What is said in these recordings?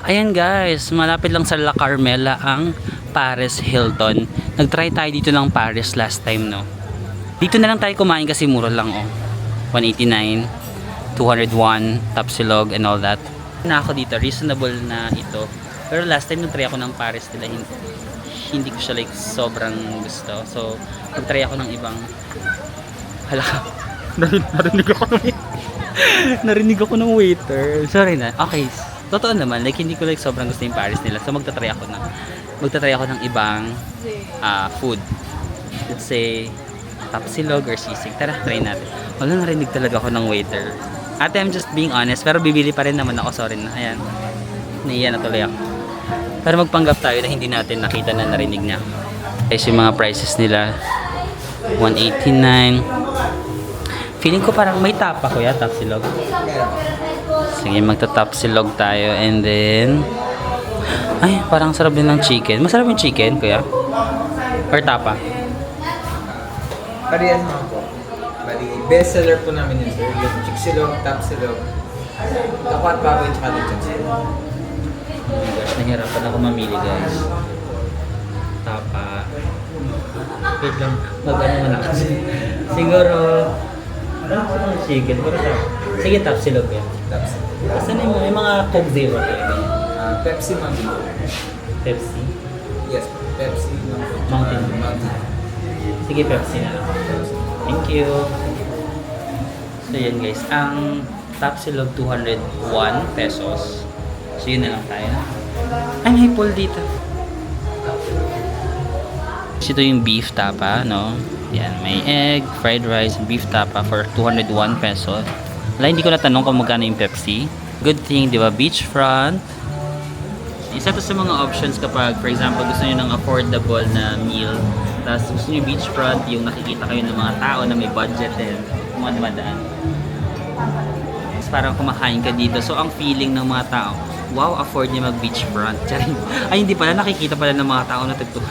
Ayan guys, malapit lang sa La Carmela ang Paris Hilton. Nag-try tayo dito ng Paris last time, no? Dito na lang tayo kumain kasi mura lang, oh. 189, 201, Tapsilog and all that. Na ako dito, reasonable na ito. Pero last time nag-try ako ng Paris nila, hindi ko siya like sobrang gusto. So, nag-try ako ng ibang hala, narinig ako ng waiter. Sorry na. Okay. Totoo naman, like hindi ko like sobrang gusto yung Paris nila. So magta-try ako ng ibang food. Let's say Tapsilog or sisig. Tara, try natin. Wala, narinig talaga ako ng waiter. Ate, I'm just being honest, pero bibili pa rin naman ako. Sorry na. Ayan. Naiya na tuloy ako. Pero magpanggap tayo na hindi natin nakita na narinig niya. Guys, yung mga prices nila 189. Feeling ko parang may tapa ko ya, Tapsilog. Sige, magta-Tapsilog tayo and then ay, parang sarap din ng chicken. Masarap yung chicken, kuya? Or tapa? Parehas naman po. Bali, best seller po namin yun, sir. Yung Chiksilog, Tapsilog, Tapat Baboy, tsaka Lechon. Oh my gosh, nahirapan ako mamili, guys. Tapa. Wait lang, mag-ano man ako. Siguro parang sarap chicken, pero sarap. Sige, Tapsilog yan. Tapsilog. Kasi may mga Coke Zero kayo. Pepsi Mountain. Pepsi? Yes, Pepsi Mountain. Mountain. Sige, Pepsi na lang. Thank you. So yun guys, ang Tapsilog 201 pesos. So yun na lang tayo. Ay, may pool dito. Ito yung beef tapa, no? Yan, may egg, fried rice, beef tapa for 201 pesos. Wala, hindi ko natanong kung magkano yung Pepsi. Good thing, di ba? Beachfront. Isa to sa mga options kapag, for example, gusto niyo ng affordable na meal. Tapos gusto niyo beachfront, yung nakikita kayo ng mga tao na may budget din. Mga dumadaan. Tapos parang kumakain ka dito. So, ang feeling ng mga tao, wow, afford niya mag-beachfront. Ay, hindi pala. Nakikita pala ng mga tao na tagto.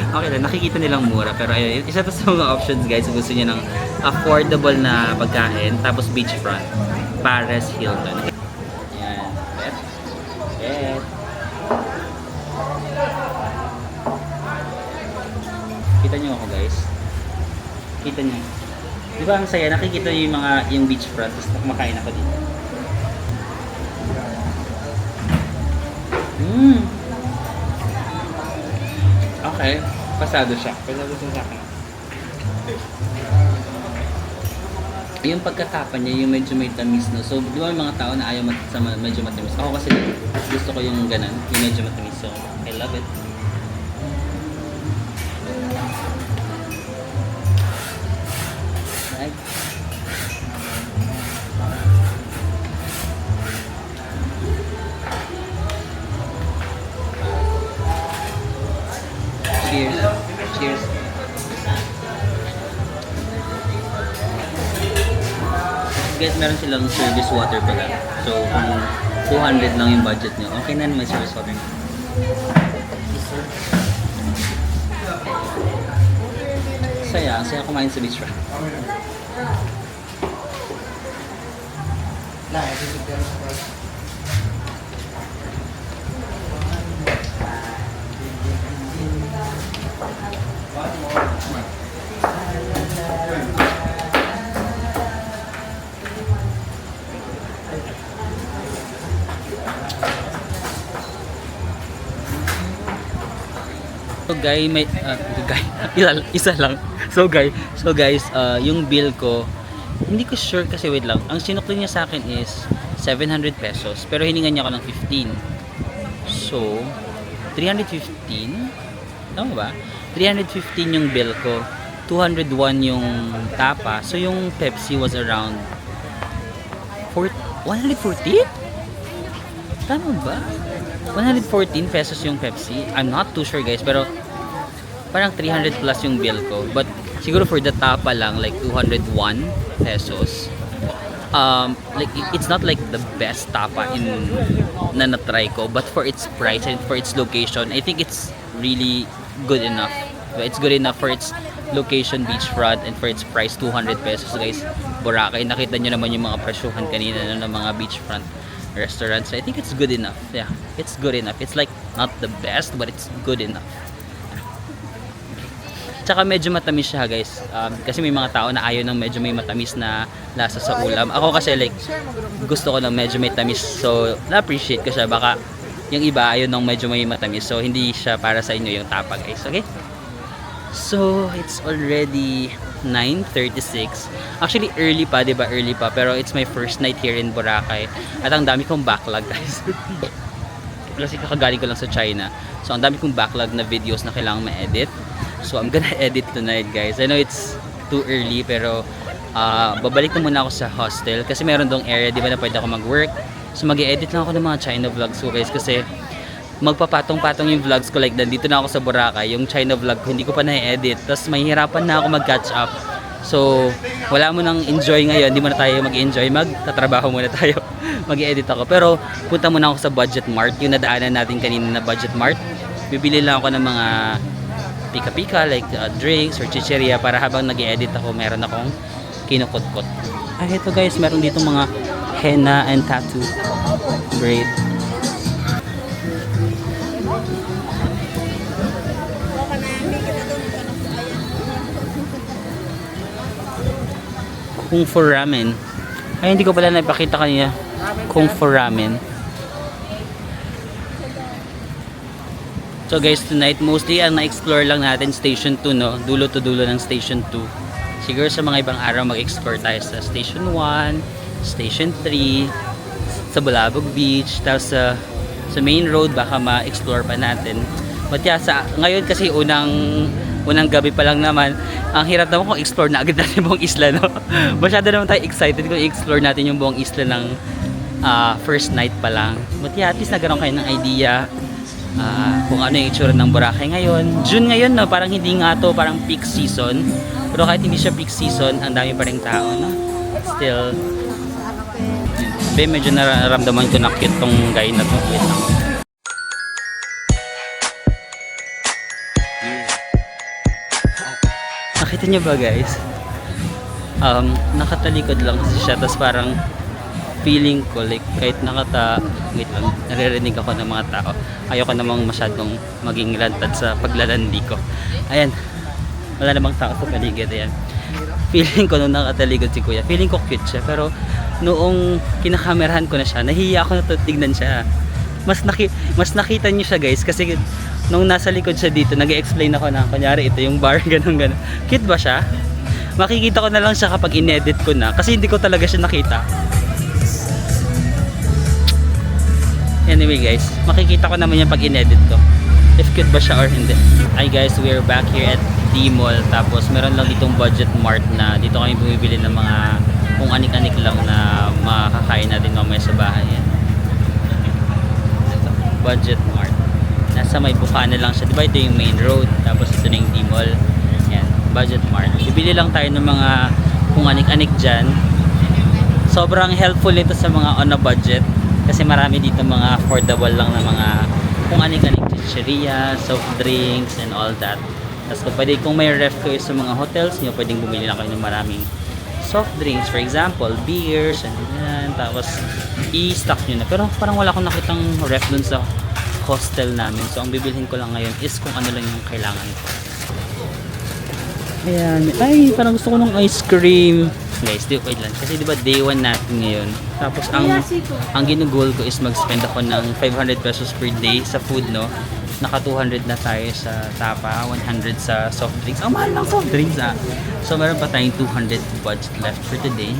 Okay lang, nakikita nilang mura. Pero ayun, isa to sa mga options guys. Gusto niyo ng affordable na pagkain. Tapos beachfront. Paris Hilton. Ayan. Bet. Kita niyo ako guys. Kita niyo. Di ba ang saya? Nakikita niyo yung beachfront. Tapos kumakain ako dito. Okay. Pasado siya. Pasado siya sa akin. Yung pagkatapa niya, yung medyo may tamis, no? So, di ba may mga tao na ayaw sa medyo matamis? Ako kasi gusto ko yung ganun, yung medyo matamis. So, I love it. Right. Cheers. Cheers. Guys, meron silang service water pala. So, kung 200 lang yung budget nyo, okay na may service water. Saya kumain sa beach. So isa lang. So guys, yung bill ko, hindi ko sure kasi wait lang. Ang sinukli niya sa akin is 700 pesos, pero hiningan niya ako ng 15. So 315. Tama ba? 315 yung bill ko. 201 yung tapa. So yung Pepsi was around 140? Tama ba? 114 pesos yung Pepsi. I'm not too sure guys, pero parang 300 plus yung bill ko. But siguro for the tapa lang, like 201 pesos. Like it's not like the best tapa na na-try ko, but for its price and for its location, I think it's really good enough. It's good enough for its location, beachfront, and for its price, 200 pesos guys. Boracay, nakita nyo naman yung mga presyuhan kanina ng mga beachfront. restaurants. I think it's good enough. Yeah, it's good enough. It's like not the best, but it's good enough. Tsaka medyo matamis siya guys. Kasi may mga tao na ayaw ng medyo may matamis na lasa sa ulam. Ako kasi like gusto ko ng medyo may tamis. So na-appreciate ko siya. Baka yung iba ayaw ng medyo may matamis. So hindi siya para sa inyo yung tapa guys. Okay? So it's already 9:36. Actually early pa, 'di ba? Early pa, pero it's my first night here in Boracay. At ang dami kong backlog guys. Kasi kakagaling ko lang sa China. So ang dami kong backlog na videos na kailangan ma-edit. So I'm gonna edit tonight guys. I know it's too early pero babalik na muna ako sa hostel kasi meron dong area, di ba, na pwede ako mag-work. So mag-edit lang ako ng mga China vlogs ko guys kasi magpapatong-patong yung vlogs ko, like nandito na ako sa Boracay, yung China vlog ko hindi ko pa na-edit. Tapos mahihirapan na ako mag-catch up. So wala mo nang enjoy ngayon, hindi mo na tayo mag-enjoy, magtatrabaho muna tayo. Mag-edit ako. Pero punta muna ako sa Budget Mart, yung nadaanan natin kanina na Budget Mart. Bibili lang ako ng mga pika-pika like drinks or chicheria para habang nag-edit ako meron akong kinukot-kot. Ito guys, meron dito mga henna and tattoo. Great. Kung Fu ramen. Ay, hindi ko pala napakita kanina. Kung Fu ramen. So guys, tonight mostly ang na-explore lang natin Station 2, no? Dulo to dulo ng Station 2. Siguro sa mga ibang araw mag-explore tayo sa Station 1, Station 3, sa Bulabog Beach, tapos sa main road baka ma-explore pa natin. But yeah, ngayon kasi unang gabi pa lang naman, ang hirap naman kung explore na agad natin buong isla, no? Masyado naman tayo excited kung i-explore natin yung buong isla ng first night pa lang. But yeah, at least nagkaroon kayo ng idea kung ano yung itsura ng Boracay ngayon. June ngayon, no? Parang hindi nga to parang peak season. Pero kahit hindi siya peak season, ang dami pa rin tao, no? Still, medyo nararamdaman ko na cute tong guy na to. Wait lang. Nakita niyo ba guys? Nakatalikod lang kasi siya, tapos parang feeling ko like kahit wait lang, naririnig ako ng mga tao. Ayoko namang masyadong maging lantad sa paglalandi ko. Ayan, wala namang tao sa paligid. Ayan, feeling ko nung nakatalikod si kuya, feeling ko cute siya, pero noong kinakamerahan ko na siya, nahihiya ako na tignan siya. Mas nakita niyo siya guys kasi nung nasa likod siya dito, nag-explain ako na kunyari ito yung bar, ganun. Cute ba siya? Makikita ko na lang siya kapag inedit ko na kasi hindi ko talaga siya nakita. Anyway guys, makikita ko naman yan pag inedit ko if cute ba siya or hindi. Hi guys, we're back here at D-Mall. Tapos meron lang ditong Budget Mart na dito kami bumibili ng mga kung anik-anik lang na makakain natin mamaya sa bahay. Yan. Budget Mart. Nasa may Bukana lang siya. Diba ito yung main road? Tapos ito na yung D-Mall. Yan, Budget Mart. Bibili lang tayo ng mga kung anik-anik dyan. Sobrang helpful ito sa mga on a budget. Kasi marami dito mga affordable lang na mga kung anik-anik chicheria, soft drinks, and all that. Tapos kung may ref kayo sa mga hotels nyo, pwedeng bumili lang kayo ng maraming soft drinks. For example, beers, and yan. Tapos i-stock nyo na. Pero parang wala akong nakitang ref dun sa hostel namin. So ang bibilhin ko lang ngayon is kung ano lang yung kailangan ko. Ayan. Ay, parang gusto ko ng ice cream. Guys, wait lang. Kasi diba day 1 natin ngayon. Tapos ang ginugol ko is mag-spend ako ng 500 pesos per day sa food, no? Naka 200 na tayo sa tapa, 100 sa soft drinks. Ang mahal ng soft drinks, ah. So meron pa tayong 200 budget left for today.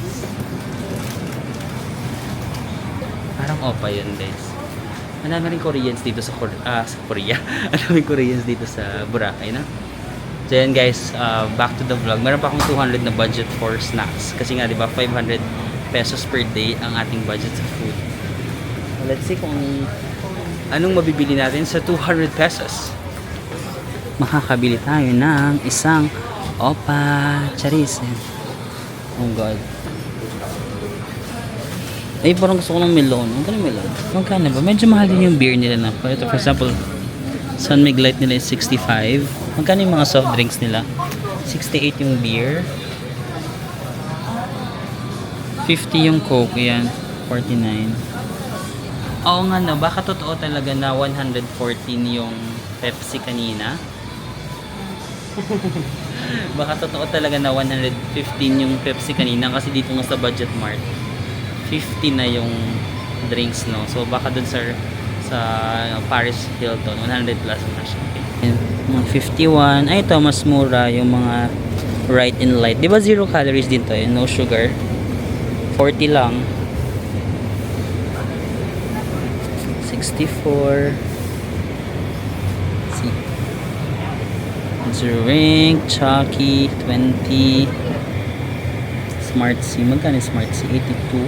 Parang opa yun, guys. Ang dami rin Koreans dito sa Korea. Ang dami Koreans dito sa Boracay, no? So yan guys, back to the vlog. Meron pa akong 200 na budget for snacks. Kasi nga diba 500 pesos per day ang ating budget sa food. So, let's see kung anong mabibili natin sa 200 pesos. Makakabili tayo ng isang opa charis. Oh god. Ay, parang gusto ko ng melon. Magkano melon? Magkano ba? Medyo mahal din yung beer nila na. For example, San Mig Light nila is 65. Magkano yung mga soft drinks nila? 68 yung beer. 50 yung Coke. Yan. 49. Oo nga no, baka totoo talaga na 114 yung Pepsi kanina. Baka totoo talaga na 115 yung Pepsi kanina kasi dito nga sa Budget Mart 50 na yung drinks, no. So baka dun sa Paris Hilton 100 plus na siya. Okay. Mga 51. Ay, ito mas mura yung mga Right and Light. 'Di ba 0 calories din to, eh? No sugar. 40 lang. 64. See. Drink, Chucky, 20. Smart C. Magkano Smart C? 82.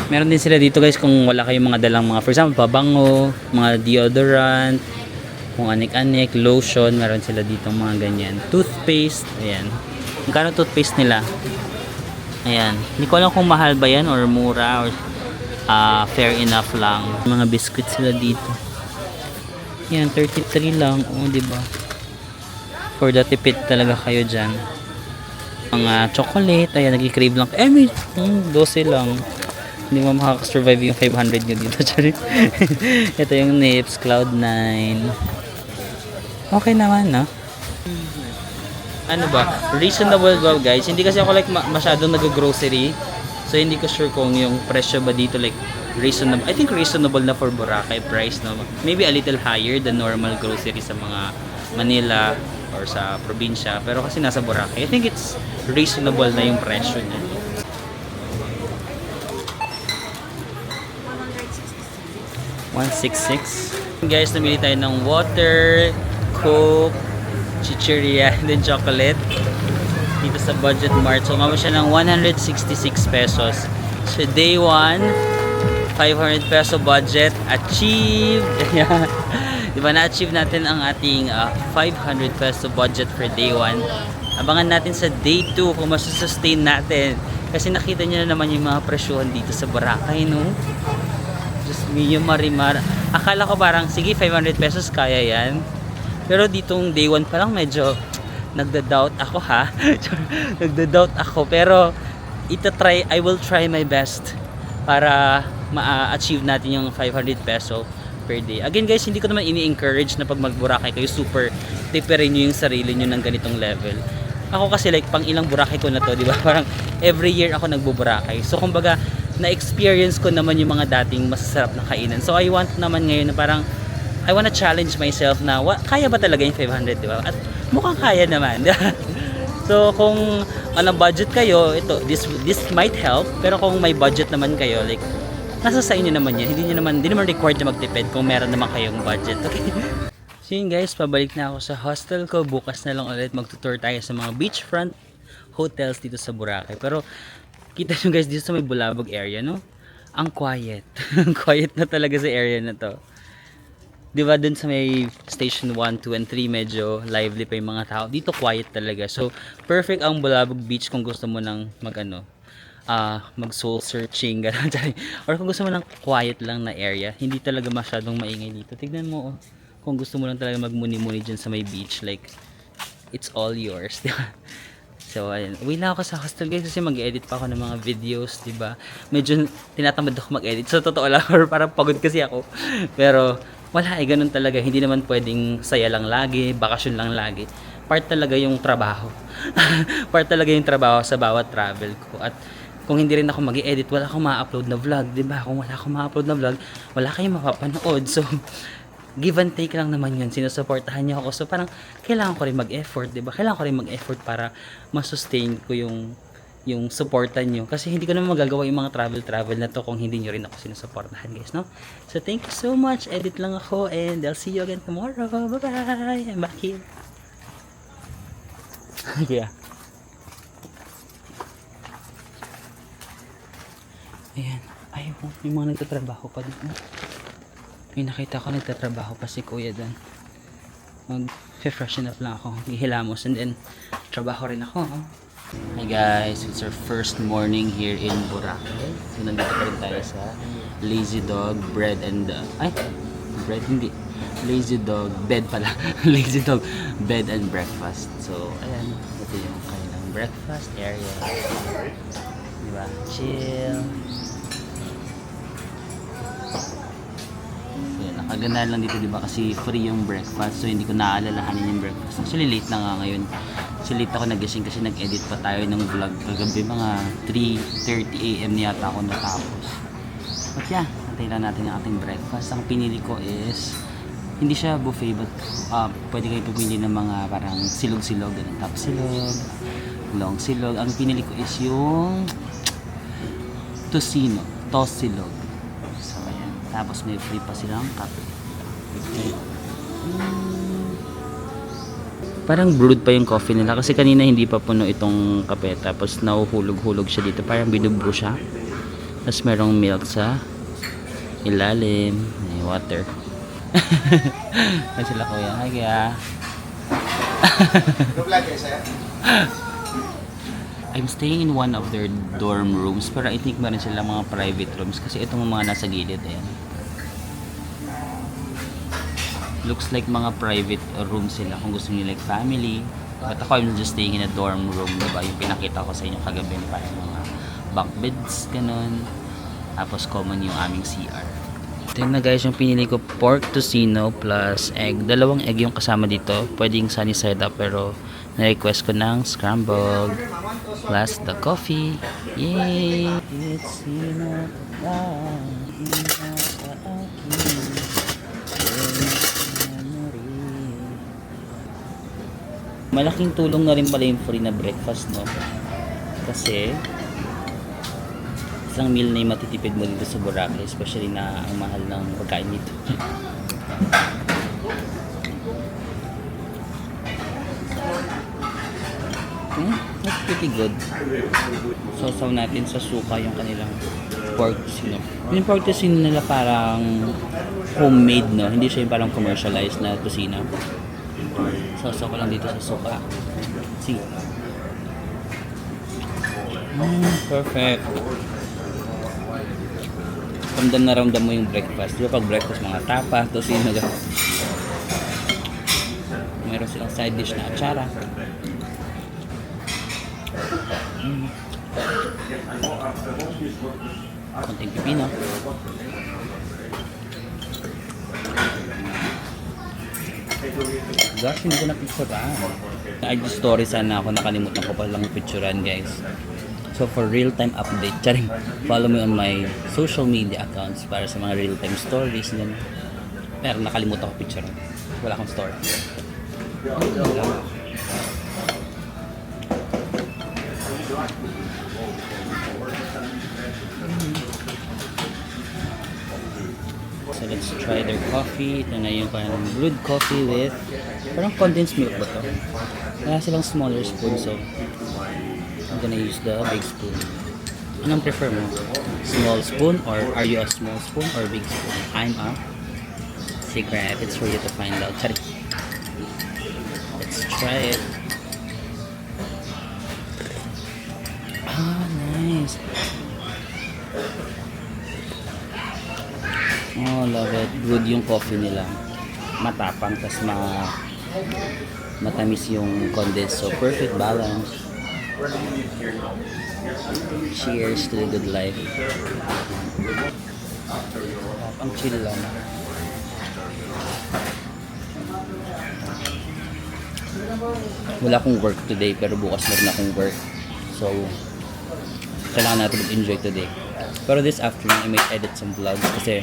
Meron din sila dito guys kung wala kayong mga dalang mga, for example, pabango, mga deodorant, kung anik-anik, lotion, meron sila dito mga ganyan. Toothpaste, ayan. Magkano toothpaste nila? Ayan. Hindi ko alam kung mahal ba yan or mura or fair enough lang. Mga biscuits sila dito. Ayan, 33 lang. O, diba? For the tipid talaga kayo dyan. Mga chocolate, ayan, nag-crave lang. May 12 lang. Hindi mo makakasurvive yung 500 nyo dito. Ito yung Nips, Cloud9. Okay naman, no? Ano ba? Reasonable ba, guys? Hindi kasi ako like masyadong nag-grocery. So, hindi ko sure kung yung presyo ba dito like reasonable. I think reasonable na for Boracay price, no? Maybe a little higher than normal grocery sa mga Manila or sa probinsya. Pero kasi nasa Boracay, I think it's reasonable na yung presyo niya. 166. Guys, namili tayo ng water, Coke, chichirya, and then chocolate dito sa Budget Mart. So, umabot siya ng 166 pesos. So, day 1, 500 peso budget. Achieved! Diba, na-achieve natin ang ating 500 peso budget for day 1. Abangan natin sa day 2 kung masusustain natin. Kasi nakita nyo na naman yung mga presyohan dito sa Boracay, no? Just me, yung marimar. Akala ko parang, sige, 500 pesos, kaya yan. Pero ditong day 1 pa lang, medyo nagda-doubt ako, ha? Nagda-doubt ako. Pero, I will try my best para ma-achieve natin yung 500 peso per day. Again, guys, hindi ko naman ini-encourage na pag mag-Boracay kayo, super tiperin nyo yung sarili nyo ng ganitong level. Ako kasi, like, pang ilang Boracay ko na to, di ba? Parang, every year ako nagbo-Boracay. So, kumbaga, na-experience ko naman yung mga dating masasarap na kainan. So, I want naman ngayon na parang, I wanna challenge myself na, kaya ba talaga yung 500, di ba? At mukhang kaya naman. So, kung anong budget kayo, this might help. Pero kung may budget naman kayo, like, nasa sa inyo naman yan. Hindi naman required na magtipid kung meron naman kayong budget. Okay? So, yun guys, pabalik na ako sa hostel ko. Bukas na lang ulit magtutour tayo sa mga beachfront hotels dito sa Boracay. Pero, kita nyo guys, dito sa may Bulabog area, no? Ang quiet. Ang quiet na talaga sa area na to. Diba dun sa may station 1, 2, and 3 medyo lively pa yung mga tao. Dito quiet talaga. So, perfect ang Bulabog Beach kung gusto mo ng mag soul searching, gano'n. Or kung gusto mo ng quiet lang na area. Hindi talaga masyadong maingay dito. Tignan mo, oh. Kung gusto mo lang talaga magmuni-muni dyan sa may beach, like, it's all yours. Diba? So, ayun. Uwi na ako sa hostel guys kasi mag-edit pa ako ng mga videos, diba? Medyo tinatamad ako mag-edit. So, totoo lang, or parang pagod kasi ako. Pero, wala ganun talaga. Hindi naman pwedeng saya lang lagi, bakasyon lang lagi. Part talaga yung trabaho. Part talaga yung trabaho sa bawat travel ko. At kung hindi rin ako mag-edit, wala akong ma-upload na vlog, diba? Kung wala akong ma-upload na vlog, wala kayong mapapanood. So, give and take lang naman yun. Sinusuportahan niyo ako. So, parang kailangan ko rin mag-effort, diba? Kailangan ko rin mag-effort para masustain ko yung supportan nyo. Kasi hindi ko naman magagawa yung mga travel na to kung hindi nyo rin ako sinusuportahan, guys, no? So, thank you so much. Edit lang ako and I'll see you again tomorrow. Bye-bye! I'm back here. Yeah. Ayan. Ay, may mga nagtatrabaho pa dito. May nakita ko nagtatrabaho pa si kuya doon. Mag-freshen up lang ako. Gihilamos and then trabaho rin ako. Hi guys, it's our first morning here in Boracay. So nandito pa rin tayo sa Lazy Dog Bread and bread hindi. Lazy Dog Bed pala. Lazy Dog Bed and Breakfast. So, ayan. Ito yung kanilang breakfast area. Diba? Chill. So, nakaganda lang dito, diba? Kasi free yung breakfast. So, hindi ko naaalalahanin yung breakfast. Actually, late na nga ngayon. So, late ako nagising kasi nag-edit pa tayo ng vlog. Kagabi mga 3:30 AM yata ako natapos. But yeah, antay lang natin ang ating breakfast. Ang pinili ko is, hindi siya buffet, but pwede kayo pumili ng mga parang silog-silog. Top silog, long silog. Ang pinili ko is yung tocino, tosilog. So, ayan. Tapos may free pa silang kape. Okay. Parang brewed pa yung coffee nila kasi kanina hindi pa puno itong kape. Tapos nauhulog-hulog siya dito. Parang binubrew siya. Tapos merong milk sa ilalim. May water. Ay sila kuya. Hi kuya. I'm staying in one of their dorm rooms. Pero I think meron sila mga private rooms. Kasi itong mga nasa gilid. Ayan. Looks like mga private room sila kung gusto niyo like family. But ako I'm just staying in a dorm room, diba? Yung pinakita ko sa inyo kagabi, parang mga bunk beds, ganun. Tapos common yung aming CR. Ito na guys, yung pinili ko pork tocino plus egg. Dalawang egg yung kasama dito. Pwedeng sunny side up pero na-request ko ng scrambled plus the coffee. Yay! It's enough sa akin. Malaking tulong na rin pala yung free na breakfast, no? Kasi isang meal na yung matitipid mo dito sa Boracay, especially na ang mahal ng pagkain dito. That's pretty good. Sausaw natin sa suka yung kanilang pork tocino. Yung pork tocino nila parang homemade, no? Hindi siya yung parang commercialized na tocino. Sausaw ko lang dito sa suka. See? Perfect. Ramdam na ramdam mo yung breakfast. Diba pag breakfast, mga tapa, tocino, meron silang side dish na atsara. Konting pipino. Gosh, hindi ko na-picturean. IG story sana ako, nakalimutan ko pa lang picturean guys. So for real-time update, charing, follow me on my social media accounts para sa mga real-time stories. Ganun. Pero nakalimutan ko picturean. Wala akong story. So let's try their coffee. Ito na yung parang brewed coffee with parang condensed milk ba to? Wala silang smaller spoon, so I'm gonna use the big spoon. Anong prefer mo? Small spoon, or are you a small spoon or big spoon? I'm a secret. It's for you to find out. Sorry. Let's try it. Ah, nice. Oh, love it. Good yung coffee nila. Matapang, tas matamis yung condensed. So, perfect balance. Cheers to the good life. Ang chill lang. Wala akong work today, pero bukas meron akong work. So, kailangan natin mag-enjoy today. Pero this afternoon, I might edit some vlogs kasi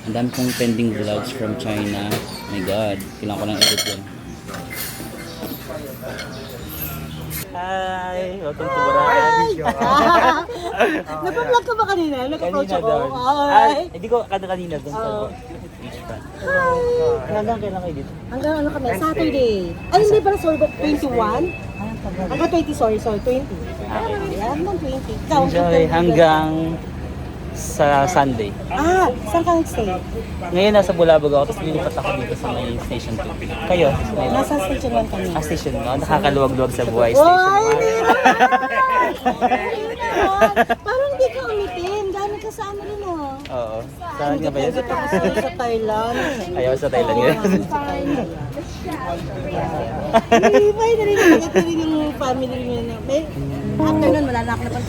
ang dami kong pending vlogs from China. Oh my God, kailangan ko lang edit yan. Hi! Welcome to Boracay. Napa-vlog ka ba kanina? Nag-approach Kanina ako? doon. Ay. Hindi ko kanina doon sa beach front. Hanggang kailan kayo dito? Hanggang ano kami? Saturday. Ay, hindi pala, sorry, 21? Hanggang 20, sorry, 20. Hanggang 20. Ikaw, Enjoy hanggang sa Sunday. Ah, saan ka nag-stay? Ngayon nasa Bulabog ako, tapos lilipat ako dito sa may Station 2. Kayo? Nasa station 1 kami. Station 1? Nakakaluwag-luwag sa buhay. Oh, Station hindi 1. naman! Parang hindi ka umitin. Gano'n ka sa ano rin oh. Oo. Saan nga ba yun? Gusto ko sa Thailand. Ayaw sa Thailand ngayon. Hindi ba, ito rin yung family rin. After nun, wala na ako na